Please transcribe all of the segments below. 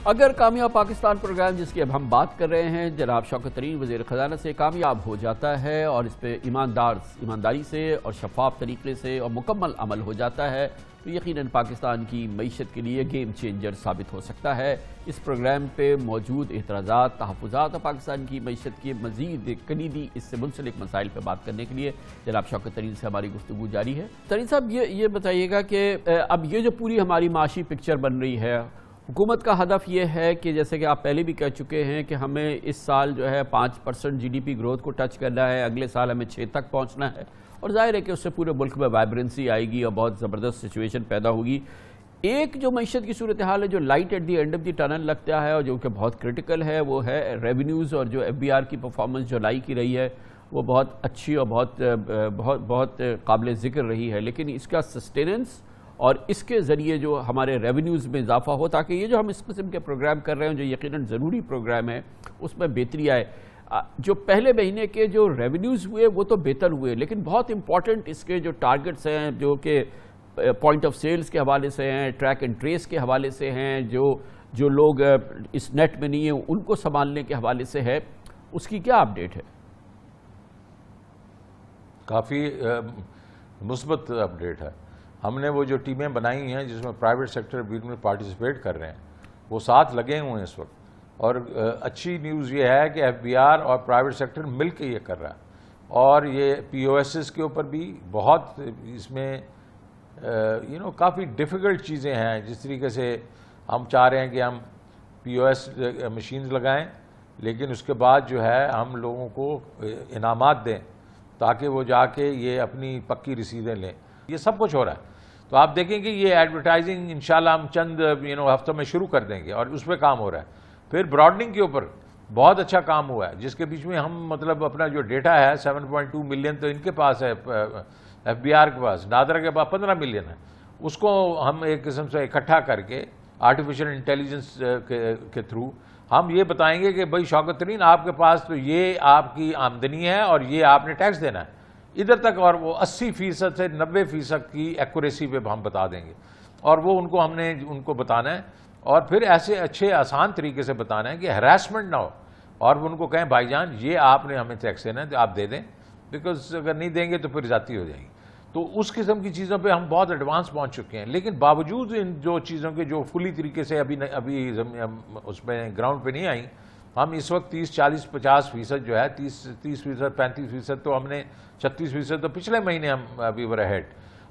اگر کامیاب پاکستان پروگرام جس کی اب ہم بات کر رہے ہیں جناب شوکت ترین وزیر خزانہ سے کامیاب ہو جاتا ہے اور اس پہ ایمانداری سے اور شفاف طریقے سے اور مکمل عمل ہو جاتا ہے تو یقیناً پاکستان کی معیشت کے لیے گیم چینجر ثابت ہو سکتا ہے۔ اس پروگرام پہ موجود اعتراضات، تحفظات اور پاکستان کی معیشت کی مزید کلیدی اس سے منسلک مسائل پہ بات کرنے کے لیے جناب شوکت ترین سے ہماری گفتگو جاری ہے۔ ترین صاحب یہ بتائیے گا کہ اب یہ جو پوری ہماری معاشی پکچر بن رہی ہے، حکومت کا ہدف یہ ہے کہ جیسے کہ آپ پہلے بھی کہہ چکے ہیں کہ ہمیں اس سال جو ہے 5% جی ڈی پی گروتھ کو ٹچ کرنا ہے، اگلے سال ہمیں 6 تک پہنچنا ہے، اور ظاہر ہے کہ اس سے پورے ملک میں وائبرنسی آئے گی اور بہت زبردست سچویشن پیدا ہوگی۔ ایک جو معیشت کی صورتحال ہے جو light at the end of the tunnel لگتا ہے اور جو کہ بہت کرٹیکل ہے وہ ہے ریونیوز، اور جو ایف بی آر کی پرفارمنس جولائی کی رہی ہے وہ بہت اچھی اور بہت قابل ذکر رہی ہے، لیکن اس کا سسٹیننس اور اس کے ذریعے جو ہمارے ریونیوز میں اضافہ ہو تاکہ یہ جو ہم اس قسم کے پروگرام کر رہے ہیں جو یقیناً ضروری پروگرام ہے اس میں بہتری آئے۔ جو پہلے مہینے کے جو ریونیوز ہوئے وہ تو بہتر ہوئے، لیکن بہت امپورٹنٹ اس کے جو ٹارگٹس ہیں جو کہ پوائنٹ آف سیلز کے حوالے سے ہیں، ٹریک اینڈ ٹریس کے حوالے سے ہیں، جو لوگ اس نیٹ میں نہیں ہیں ان کو سنبھالنے کے حوالے سے ہے، اس کی کیا اپڈیٹ ہے؟ کافی مثبت اپڈیٹ ہے۔ ہم نے وہ جو ٹیمیں بنائی ہیں جس میں پرائیویٹ سیکٹر بھی میں پارٹیسپیٹ کر رہے ہیں وہ ساتھ لگے ہوئے ہیں اس وقت، اور اچھی نیوز یہ ہے کہ ایف بی آر اور پرائیویٹ سیکٹر مل کے یہ کر رہا ہے، اور یہ پی او ایسز کے اوپر بھی بہت اس میں کافی ڈیفیکلٹ چیزیں ہیں، جس طریقے سے ہم چاہ رہے ہیں کہ ہم پی او ایس مشینز لگائیں لیکن اس کے بعد جو ہے ہم لوگوں کو انعامات دیں تاکہ وہ جا کے یہ اپنی پکی رسیدیں لیں۔ یہ سب کچھ ہو رہا ہے، تو آپ دیکھیں کہ یہ ایڈورٹائزنگ انشاءاللہ ہم چند ہفتوں میں شروع کر دیں گے اور اس پہ کام ہو رہا ہے۔ پھر براڈنگ کے اوپر بہت اچھا کام ہوا ہے جس کے بیچ میں ہم مطلب اپنا جو ڈیٹا ہے 7.2 ملین تو ان کے پاس ہے، ایف بی آر کے پاس، نادرا کے پاس 15 ملین ہے، اس کو ہم ایک قسم سے اکٹھا کر کے آرٹیفیشل انٹیلیجنس کے تھرو ہم یہ بتائیں گے کہ بھائی شوکت ترین آپ کے پاس تو یہ آپ کی آمدنی ہے اور یہ آپ نے ٹیکس دینا ہے ادھر تک، اور وہ 80% سے 90% کی ایکوریسی پہ ہم بتا دیں گے، اور وہ ہم نے ان کو بتانا ہے، اور پھر ایسے اچھے آسان طریقے سے بتانا ہے کہ ہراسمنٹ نہ ہو، اور ان کو کہیں بھائی جان یہ آپ نے ہمیں ٹیکس دینا ہے تو آپ دے دیں، بیکاز اگر نہیں دیں گے تو پھر زیادتی ہو جائے گی۔ تو اس قسم کی چیزوں پہ ہم بہت ایڈوانس پہنچ چکے ہیں، لیکن باوجود ان جو چیزوں کے جو فلی طریقے سے ابھی اس میں گراؤنڈ پہ نہیں آئیں، ہم اس وقت 30 40 50% جو ہے 30% 35% تو ہم نے 36% تو پچھلے مہینے ہم ابھی ور ہیڈ،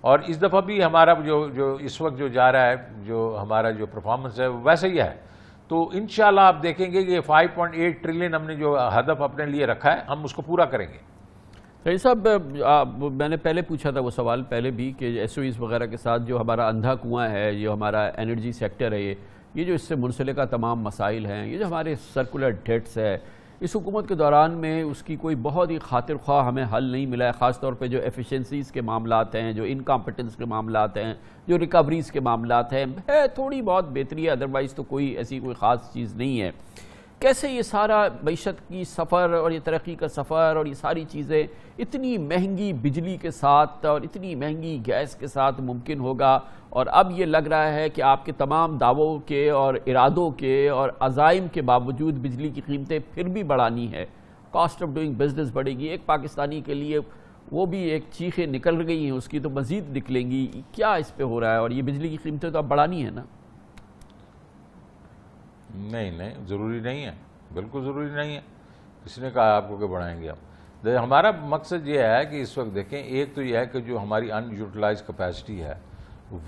اور اس دفعہ بھی ہمارا جو اس وقت جو جا رہا ہے جو ہمارا جو پرفارمنس ہے ویسا ہی ہے۔ تو انشاءاللہ آپ دیکھیں گے کہ 5.8 ٹریلین ہم نے جو ہدف اپنے لیے رکھا ہے ہم اس کو پورا کریں گے۔ رئیس صاحب میں نے پہلے پوچھا تھا وہ سوال پہلے بھی کہ ایس او ایز وغیرہ کے ساتھ جو ہمارا اندھا کنواں ہے، جو ہمارا انرجی سیکٹر ہے، یہ جو اس سے منسلکہ تمام مسائل ہیں، یہ جو ہمارے سرکولر ڈیٹس ہے، اس حکومت کے دوران میں اس کی کوئی بہت ہی خاطر خواہ ہمیں حل نہیں ملا ہے، خاص طور پہ جو ایفیشنسیز کے معاملات ہیں، جو انکمپٹنس کے معاملات ہیں، جو ریکوریز کے معاملات ہیں، تھوڑی بہت بہتری ہے، ادروائز تو ایسی کوئی خاص چیز نہیں ہے۔ کیسے یہ سارا معیشت کی سفر اور یہ ترقی کا سفر اور یہ ساری چیزیں اتنی مہنگی بجلی کے ساتھ اور اتنی مہنگی گیس کے ساتھ ممکن ہوگا، اور اب یہ لگ رہا ہے کہ آپ کے تمام دعووں کے اور ارادوں کے اور عزائم کے باوجود بجلی کی قیمتیں پھر بھی بڑھانی ہے، کاسٹ آف ڈوئنگ بزنس بڑھے گی، ایک پاکستانی کے لیے وہ بھی ایک چیخیں نکل گئی ہیں اس کی تو مزید نکلیں گی، کیا اس پہ ہو رہا ہے؟ اور یہ بجلی کی قیمتیں تو اب بڑھانی ہے نا؟ نہیں ضروری نہیں ہے، بالکل ضروری نہیں ہے، کس نے کہا آپ کو کہ بڑھائیں گے ہم؟ ہمارا مقصد یہ ہے کہ اس وقت دیکھیں، ایک تو یہ ہے کہ جو ہماری ان یوٹیلائز کیپیسٹی ہے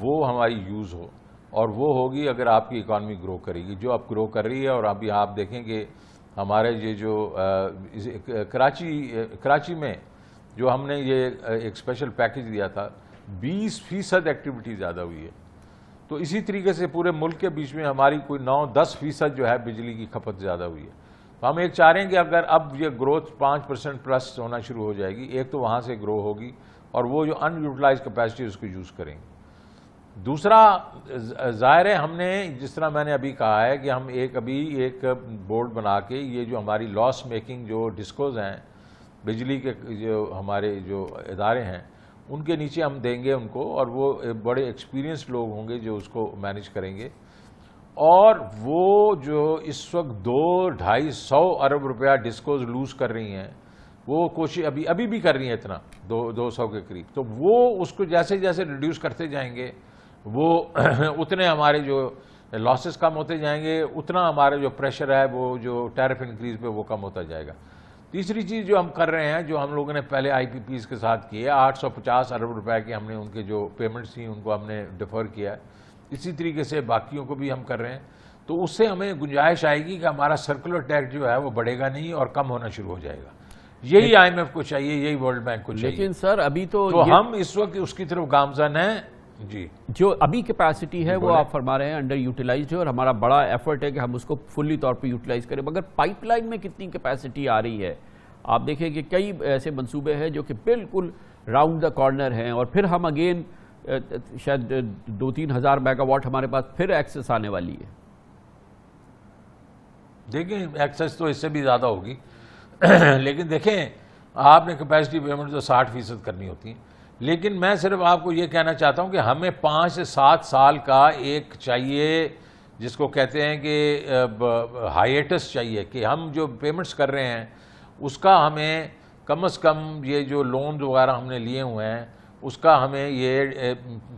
وہ ہماری یوز ہو، اور وہ ہوگی اگر آپ کی اکانومی گرو کرے گی، جو اب گرو کر رہی ہے۔ اور ابھی آپ دیکھیں کہ ہمارے یہ جو کراچی میں جو ہم نے یہ ایک اسپیشل پیکج دیا تھا 20% ایکٹیویٹی زیادہ ہوئی ہے، تو اسی طریقے سے پورے ملک کے بیچ میں ہماری کوئی 9-10% جو ہے بجلی کی کھپت زیادہ ہوئی ہے۔ تو ہم ایک چاہ رہے ہیں کہ اگر اب یہ گروتھ 5% پلس ہونا شروع ہو جائے گی، ایک تو وہاں سے گرو ہوگی اور وہ جو ان یوٹیلائز کیپیسٹی اس کو یوز کریں گے۔ دوسرا ظاہر ہے ہم نے جس طرح میں نے ابھی کہا ہے کہ ہم ابھی ایک بورڈ بنا کے یہ جو ہماری لاس میکنگ جو ڈسکوز ہیں بجلی کے جو ہمارے جو ادارے ہیں ان کے نیچے ہم دیں گے ان کو، اور وہ بڑے ایکسپیرینس لوگ ہوں گے جو اس کو مینیج کریں گے، اور وہ اس وقت 200-250 ارب روپیہ ڈسکوز لوز کر رہی ہیں، وہ کوشش ابھی بھی کر رہی ہیں اتنا 200 کے قریب، تو وہ اس کو جیسے جیسے ریڈیوس کرتے جائیں گے وہ اتنے ہمارے جو لاسز کم ہوتے جائیں گے، اتنا ہمارا جو پریشر ہے وہ جو ٹیرف انکریز پہ وہ کم ہوتا جائے گا۔ تیسری چیز جو ہم کر رہے ہیں، جو ہم لوگوں نے پہلے آئی پی پیز کے ساتھ کی ہے، 850 ارب روپے کی ہم نے ان کے جو پیمنٹس تھیں ان کو ہم نے ڈیفر کیا ہے، اسی طریقے سے باقیوں کو بھی ہم کر رہے ہیں، تو اس سے ہمیں گنجائش آئے گی کہ ہمارا سرکولر ٹیکس جو ہے وہ بڑھے گا نہیں اور کم ہونا شروع ہو جائے گا۔ یہی آئی ایم ایف کو چاہیے، یہی ورلڈ بینک کو چاہیے، لیکن سر ابھی تو ہم اس وقت اس کی طرف گامزن ہیں۔ جی، جو ابھی کیپیسٹی ہے وہ آپ فرما رہے ہیں انڈر یوٹیلائزڈ ہے، اور ہمارا بڑا ایفرٹ ہے کہ ہم اس کو فلی طور پہ یوٹیلائز کریں، مگر پائپ لائن میں کتنی کیپیسٹی آ رہی ہے؟ آپ دیکھیں کہ کئی ایسے منصوبے ہیں جو کہ بالکل راؤنڈ دا کارنر ہیں، اور پھر ہم اگین شاید 2-3 ہزار میگا واٹ ہمارے پاس پھر ایکسس آنے والی ہے۔ دیکھیں ایکسس تو اس سے بھی زیادہ ہوگی، لیکن دیکھیں آپ نے کیپیسٹی پیمنٹ تو 60% کرنی ہوتی ہیں، لیکن میں صرف آپ کو یہ کہنا چاہتا ہوں کہ ہمیں 5 سے 7 سال کا ایک چاہیے، جس کو کہتے ہیں کہ ہائیٹس چاہیے، کہ ہم جو پیمنٹس کر رہے ہیں اس کا ہمیں کم از کم یہ جو لون وغیرہ ہم نے لیے ہوئے ہیں اس کا ہمیں یہ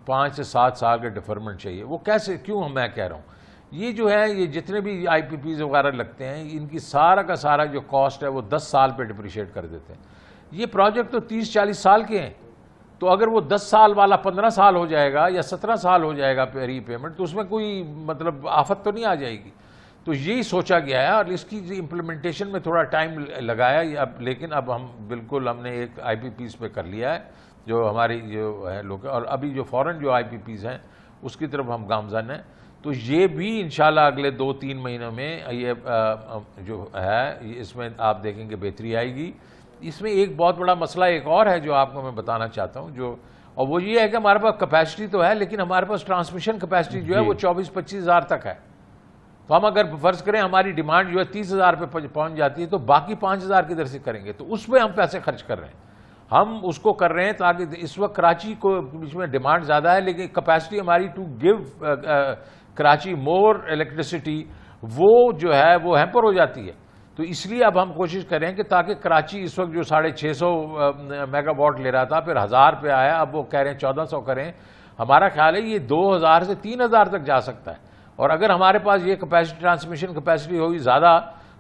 5 سے 7 سال کا ڈیفرمنٹ چاہیے۔ وہ کیسے، کیوں میں کہہ رہا ہوں، یہ جو ہے یہ جتنے بھی آئی پی پیز وغیرہ لگتے ہیں ان کی سارا کا سارا جو کاسٹ ہے وہ 10 سال پہ ڈپریشیٹ کر دیتے ہیں۔ یہ پروجیکٹ تو 30-40 سال کے ہیں، تو اگر وہ 10 سال والا 15 سال ہو جائے گا یا 17 سال ہو جائے گا ری پیمنٹ، تو اس میں کوئی مطلب آفت تو نہیں آ جائے گی۔ تو یہی سوچا گیا ہے، اور اس کی امپلیمنٹیشن میں تھوڑا ٹائم لگایا، لیکن اب ہم بالکل ہم نے ایک آئی پی پیز پہ کر لیا ہے جو ہماری جو ہے لوگ، اور ابھی جو فورن جو آئی پی پیز ہیں اس کی طرف ہم گامزن ہیں، تو یہ بھی انشاءاللہ اگلے 2-3 مہینوں میں یہ جو ہے اس میں آپ دیکھیں کہ بہتری آئے گی۔ اس میں ایک بہت بڑا مسئلہ ایک اور ہے جو آپ کو میں بتانا چاہتا ہوں، اور وہ یہ ہے کہ ہمارے پاس کیپیسٹی تو ہے، لیکن ہمارے پاس ٹرانسمیشن کیپیسٹی جو ہے وہ 24-25 ہزار تک ہے۔ تو ہم اگر فرض کریں ہماری ڈیمانڈ جو ہے 30 ہزار پہ پہنچ جاتی ہے، تو باقی 5 ہزار کدھر سے کریں گے؟ تو اس پہ ہم پیسے خرچ کر رہے ہیں، ہم اس کو کر رہے ہیں تاکہ اس وقت کراچی کو بیچ میں ڈیمانڈ زیادہ ہے، لیکن کیپیسٹی ہماری to give Karachi more electricity وہ جو ہے وہ ہیمپر ہو جاتی ہے۔ تو اس لیے اب ہم کوشش کریں کہ تاکہ کراچی اس وقت جو 650 میگا واٹ لے رہا تھا پھر 1000 پہ آیا، اب وہ کہہ رہے ہیں 1400 کریں، ہمارا خیال ہے یہ 2000 سے 3000 تک جا سکتا ہے، اور اگر ہمارے پاس یہ کیپیسٹی ٹرانسمیشن کیپیسٹی ہوگی زیادہ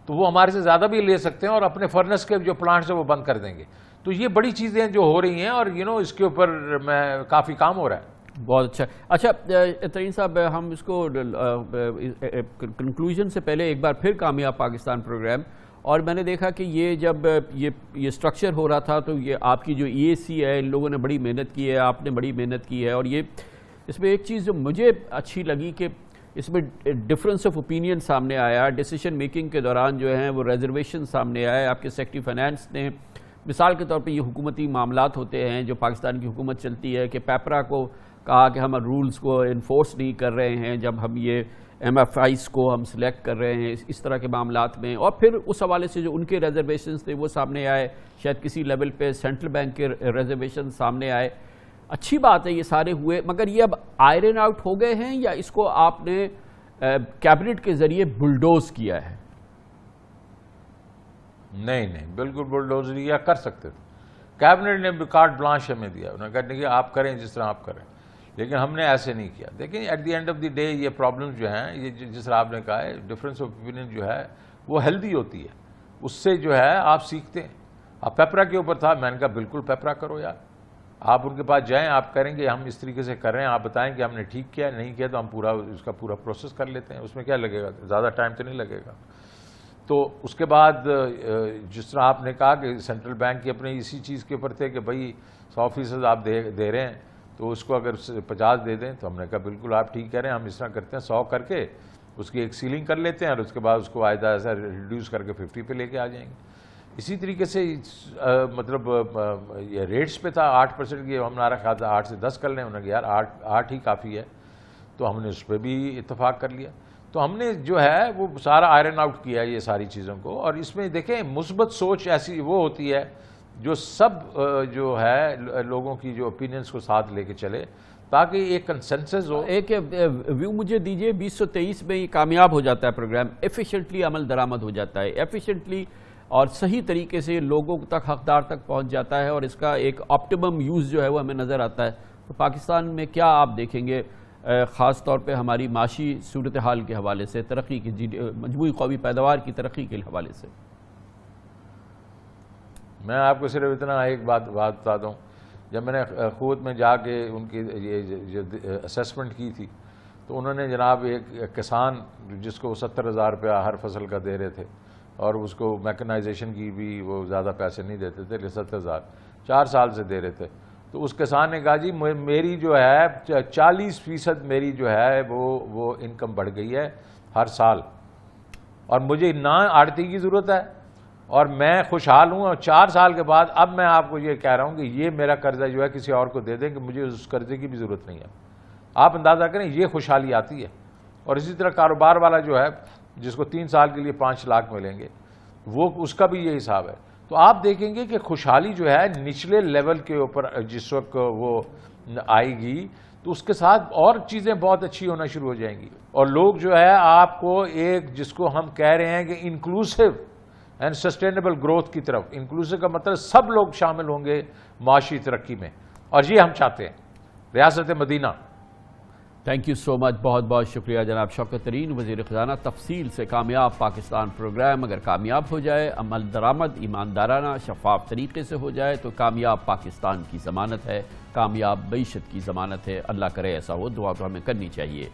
تو وہ ہمارے سے زیادہ بھی لے سکتے ہیں، اور اپنے فرنس کے جو پلانٹس ہیں وہ بند کر دیں گے۔ تو یہ بڑی چیزیں جو ہو رہی ہیں، اور اس کے اوپر میں کافی کام ہو رہا ہے۔ بہت اچھا ترین صاحب، ہم اس کو کنکلوژن سے پہلے ایک بار پھر کامیاب پاکستان پروگرام، اور میں نے دیکھا کہ یہ جب یہ سٹرکچر ہو رہا تھا تو یہ آپ کی جو ای اے سی ہے، ان لوگوں نے بڑی محنت کی ہے، آپ نے بڑی محنت کی ہے، اور یہ اس میں ایک چیز جو مجھے اچھی لگی کہ اس میں ڈفرینس آف اوپینین سامنے آیا، ڈیسیشن میکنگ کے دوران جو ہیں وہ ریزرویشن سامنے آئے۔ آپ کے سیکرٹری فائنانس نے مثال کے طور پہ یہ حکومتی معاملات ہوتے ہیں جو پاکستان کی حکومت چلتی ہے، کہ پیپرا کو کہا کہ ہم رولز کو انفورس نہیں کر رہے ہیں جب ہم یہ ایم ایف آئیز کو ہم سلیکٹ کر رہے ہیں اس طرح کے معاملات میں، اور پھر اس حوالے سے جو ان کے ریزرویشنز تھے وہ سامنے آئے، شاید کسی لیول پہ سینٹرل بینک کے ریزرویشن سامنے آئے۔ اچھی بات ہے یہ سارے ہوئے، مگر یہ اب آئرن آؤٹ ہو گئے ہیں یا اس کو آپ نے کیبنٹ کے ذریعے بلڈوز کیا ہے؟ نہیں، بالکل بلڈوز نہیں کر سکتے تھے، کیبنٹ نے کارٹ بلانش ہمیں دیا، انہوں نے کہا کہ آپ کریں جس طرح آپ کریں، لیکن ہم نے ایسے نہیں کیا۔ دیکھیں at the end of the day یہ پرابلمز جو ہیں، یہ جس طرح آپ نے کہا ہے ڈفرینس آف اوپینین جو ہے وہ ہیلدی ہوتی ہے، اس سے جو ہے آپ سیکھتے ہیں۔ اب پیپرا کے اوپر تھا، میں نے کہا بالکل پیپرا کرو یار، آپ ان کے پاس جائیں، آپ کریں گے ہم اس طریقے سے کر رہے ہیں، آپ بتائیں کہ ہم نے ٹھیک کیا نہیں کیا، تو ہم اس کا پورا پروسیس کر لیتے ہیں، اس میں کیا لگے گا، زیادہ ٹائم تو نہیں لگے گا۔ تو اس کے بعد جس طرح آپ نے کہا کہ سینٹرل بینک کی اپنے اسی چیز کے اوپر تھے کہ بھائی 100% آپ دے رہے ہیں تو اس کو اگر 50 دے دیں، تو ہم نے کہا بالکل آپ ٹھیک کہہ رہے ہیں، ہم اس طرح کرتے ہیں 100 کر کے اس کی ایک سیلنگ کر لیتے ہیں، اور اس کے بعد اس کو آئندہ ایسا ریڈیوس کر کے 50 پہ لے کے آ جائیں گے۔ اسی طریقے سے مطلب یہ ریٹس پہ تھا 8% کی، ہم نعرہ کھا تھا 8 سے 10 کر لیں، انہوں نے کہا یار 8 ہی کافی ہے، تو ہم نے اس پہ بھی اتفاق کر لیا۔ تو ہم نے جو ہے وہ سارا آئرن آؤٹ کیا یہ ساری چیزوں کو، اور اس میں دیکھیں مثبت سوچ ایسی وہ ہوتی ہے جو سب جو ہے لوگوں کی جو اوپینینس کو ساتھ لے کے چلے، تاکہ ایک کنسنسس ہو. ایک ویو مجھے دیجئے 2023 میں یہ کامیاب ہو جاتا ہے پروگرام, ایفیشنٹلی عمل درآمد ہو جاتا ہے, ایفیشنٹلی اور صحیح طریقے سے لوگوں تک, حقدار تک پہنچ جاتا ہے, اور اس کا ایک آپٹیمم یوز جو ہے وہ ہمیں نظر آتا ہے, تو پاکستان میں کیا آپ دیکھیں گے خاص طور پہ ہماری معاشی صورتحال کے حوالے سے, ترقی کی, مجموعی قومی پیداوار کی ترقی کے حوالے سے؟ میں آپ کو صرف اتنا ایک بات بتاتا ہوں. جب میں نے قوت میں جا کے ان کی یہ اسیسمنٹ کی تھی تو انہوں نے جناب ایک کسان جس کو 70,000 روپیہ ہر فصل کا دے رہے تھے, اور اس کو میکنائزیشن کی بھی وہ زیادہ پیسے نہیں دیتے تھے, 70,000 4 سال سے دے رہے تھے. تو اس کسان نے کہا جی میری جو ہے 40% میری جو ہے وہ انکم بڑھ گئی ہے ہر سال, اور مجھے نہ آڑتی کی ضرورت ہے, اور میں خوشحال ہوں, اور 4 سال کے بعد اب میں آپ کو یہ کہہ رہا ہوں کہ یہ میرا قرضہ جو ہے کسی اور کو دے دیں کہ مجھے اس قرضے کی بھی ضرورت نہیں ہے. آپ اندازہ کریں یہ خوشحالی آتی ہے. اور اسی طرح کاروبار والا جو ہے جس کو 3 سال کے لیے 5 لاکھ ملیں گے, وہ اس کا بھی یہ حساب ہے. تو آپ دیکھیں گے کہ خوشحالی جو ہے نچلے لیول کے اوپر جس وقت وہ آئے گی تو اس کے ساتھ اور چیزیں بہت اچھی ہونا شروع ہو جائیں گی, اور لوگ جو ہے آپ کو ایک جس کو ہم کہہ رہے ہیں کہ انکلوسیو اینڈ سسٹینیبل گروتھ کی طرف, انکلوسیو کا مطلب سب لوگ شامل ہوں گے معاشی ترقی میں, اور یہ ہم چاہتے ہیں. ریاست مدینہ. تھینک یو سو مچ, بہت بہت شکریہ جناب شوکت ترین وزیر خزانہ. تفصیل سے کامیاب پاکستان پروگرام اگر کامیاب ہو جائے, عمل درآمد ایماندارانہ شفاف طریقے سے ہو جائے تو کامیاب پاکستان کی ضمانت ہے, کامیاب معیشت کی ضمانت ہے. اللہ کرے ایسا ہو, دعا تو ہمیں کرنی چاہیے.